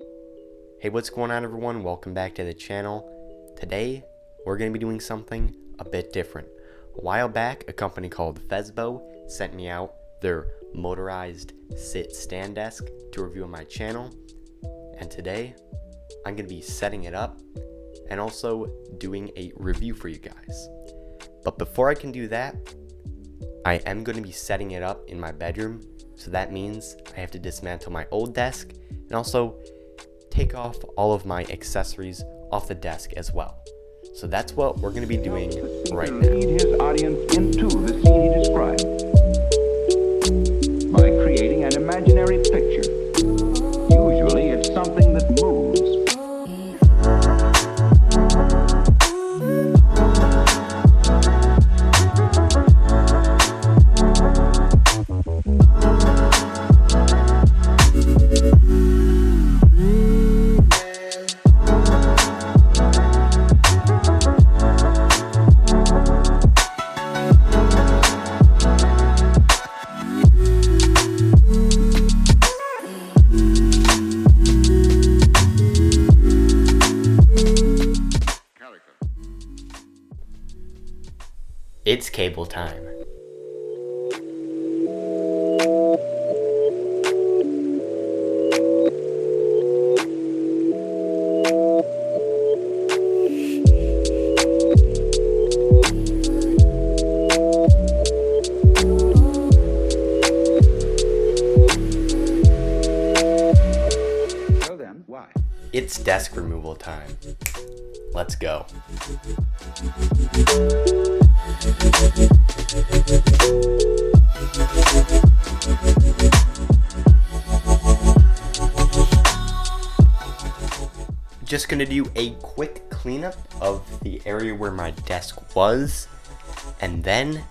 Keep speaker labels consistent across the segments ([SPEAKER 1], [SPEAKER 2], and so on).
[SPEAKER 1] Hey, what's going on, everyone? Welcome back to the channel. Today we're going to be doing something a bit different. A while back, a company called Fezibo sent me out their motorized sit-stand desk to review on my channel, and today I'm going to be setting it up and also doing a review for you guys. But before I can do that, I am going to be setting it up in my bedroom, so that means I have to dismantle my old desk and also take off all of my accessories off the desk as well. So that's what we're going to be doing right now.
[SPEAKER 2] Lead his audience into the scene he described by creating an imaginary picture. Usually it's something that moves.
[SPEAKER 1] It's cable time.
[SPEAKER 2] So then, why?
[SPEAKER 1] It's desk removal time. Let's go. Just gonna do a quick cleanup of the area where my desk was, and then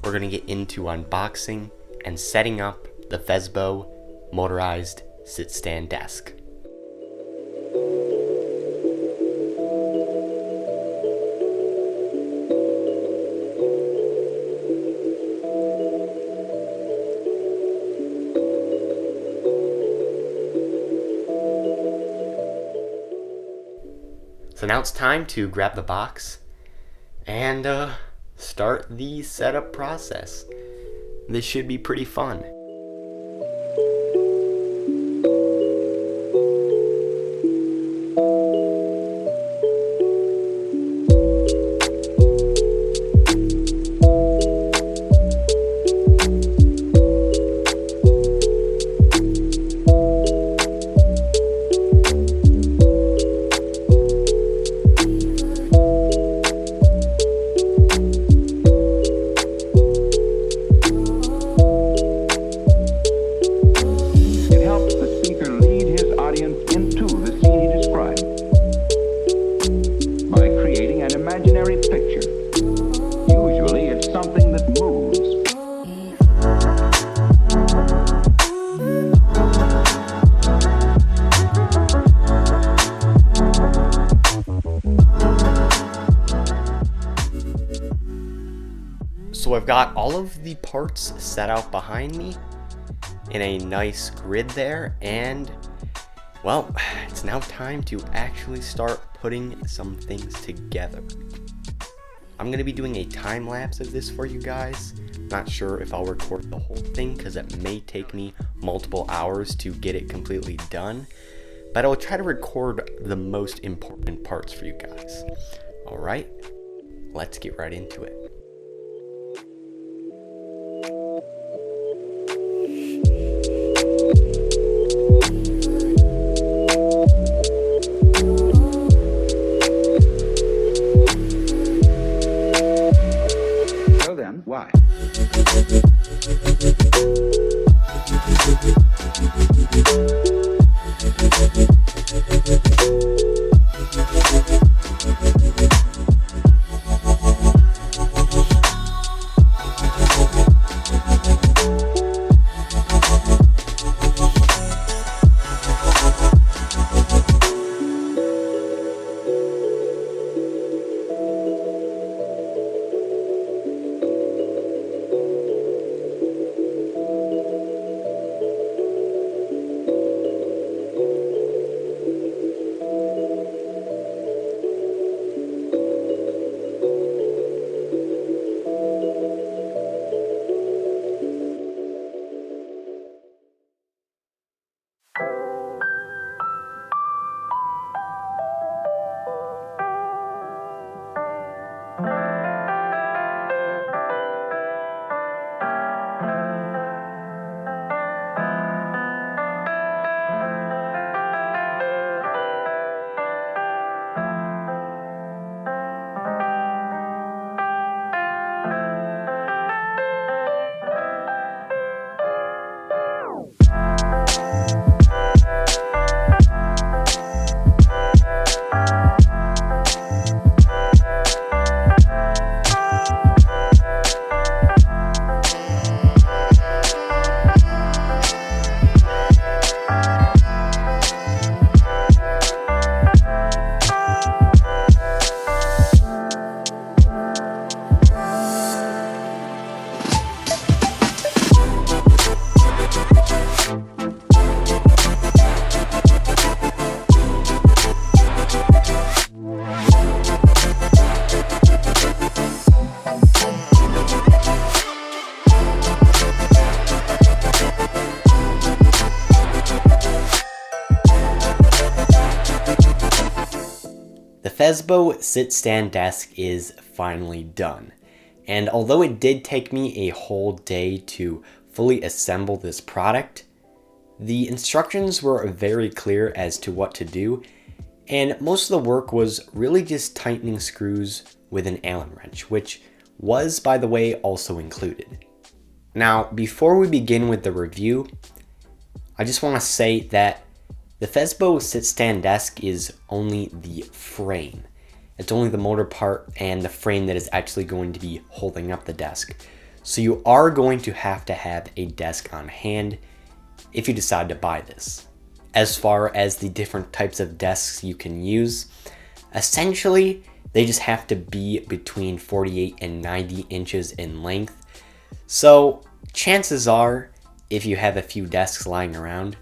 [SPEAKER 1] we're gonna get into unboxing and setting up the Fezibo motorized sit-stand desk. So now it's time to grab the box and start the setup process. This should be pretty fun.
[SPEAKER 2] It helps the speaker lead his audience into the scene he described by creating an imaginary picture. Usually it's something that moves.
[SPEAKER 1] So I've got all of the parts set out behind me in a nice grid there, and well, it's now time to actually start putting some things together. I'm going to be doing a time lapse of this for you guys. Not sure if I'll record the whole thing because it may take me multiple hours to get it completely done, but I'll try to record the most important parts for you guys. Alright, let's get right into it.
[SPEAKER 2] So then, why?
[SPEAKER 1] Fezibo sit-stand desk is finally done. And although it did take me a whole day to fully assemble this product, the instructions were very clear as to what to do, and most of the work was really just tightening screws with an Allen wrench, which was, by the way, also included. Now, before we begin with the review, I just want to say that the Fezibo sit-stand desk is only the frame. It's only the motor part and the frame that is actually going to be holding up the desk. So you are going to have a desk on hand if you decide to buy this. As far as the different types of desks you can use, essentially they just have to be between 48 and 90 inches in length. So chances are, if you have a few desks lying around,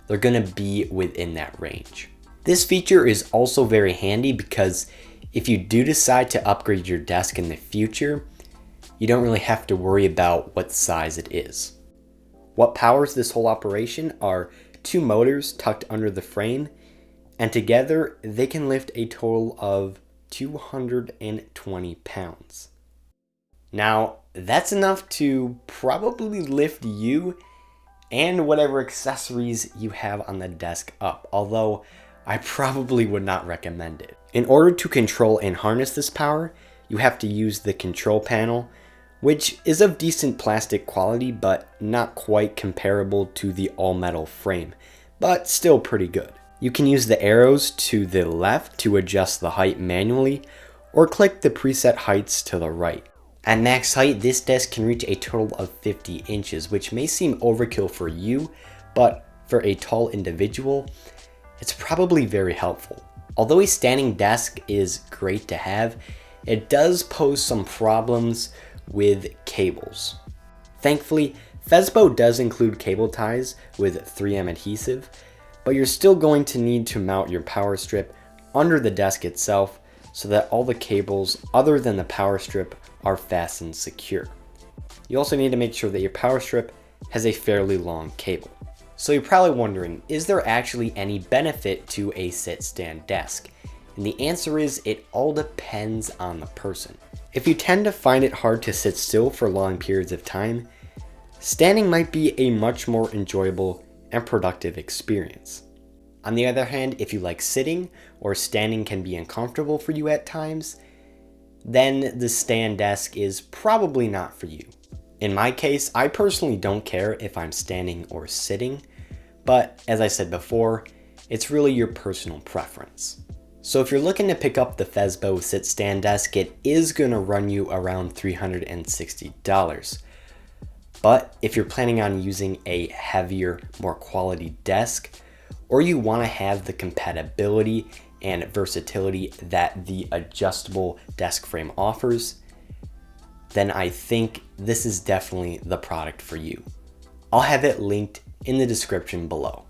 [SPEAKER 1] they're gonna be within that range. This feature is also very handy because if you do decide to upgrade your desk in the future, you don't really have to worry about what size it is. What powers this whole operation are two motors tucked under the frame, and together they can lift a total of 220 pounds. Now, that's enough to probably lift you and whatever accessories you have on the desk up, although I probably would not recommend it. In order to control and harness this power, you have to use the control panel, which is of decent plastic quality but not quite comparable to the all-metal frame, but still pretty good. You can use the arrows to the left to adjust the height manually, or click the preset heights to the right. At max height, this desk can reach a total of 50 inches, which may seem overkill for you, but for a tall individual, it's probably very helpful. Although a standing desk is great to have, it does pose some problems with cables. Thankfully, Fezibo does include cable ties with 3M adhesive, but you're still going to need to mount your power strip under the desk itself so that all the cables other than the power strip are fastened secure. You also need to make sure that your power strip has a fairly long cable. So you're probably wondering, is there actually any benefit to a sit-stand desk? And the answer is it all depends on the person. If you tend to find it hard to sit still for long periods of time, standing might be a much more enjoyable and productive experience. On the other hand, if you like sitting or standing can be uncomfortable for you at times, then the stand desk is probably not for you. In my case, I personally don't care if I'm standing or sitting, but as I said before, it's really your personal preference. So if you're looking to pick up the Fezibo sit-stand desk, it is gonna run you around $360. But if you're planning on using a heavier, more quality desk, or you wanna have the compatibility and versatility that the adjustable desk frame offers, then I think this is definitely the product for you. I'll have it linked in the description below.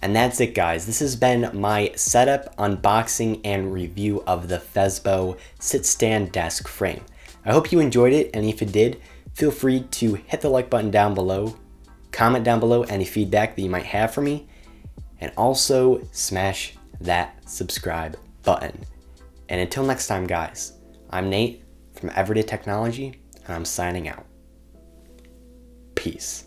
[SPEAKER 1] And that's it, guys. This has been my setup, unboxing, and review of the Fezibo sit-stand desk frame. I hope you enjoyed it, and if you did, feel free to hit the like button down below, comment down below any feedback that you might have for me, and also smash that subscribe button. And until next time, guys, I'm Nate from Everyday Technology, and I'm signing out. Peace.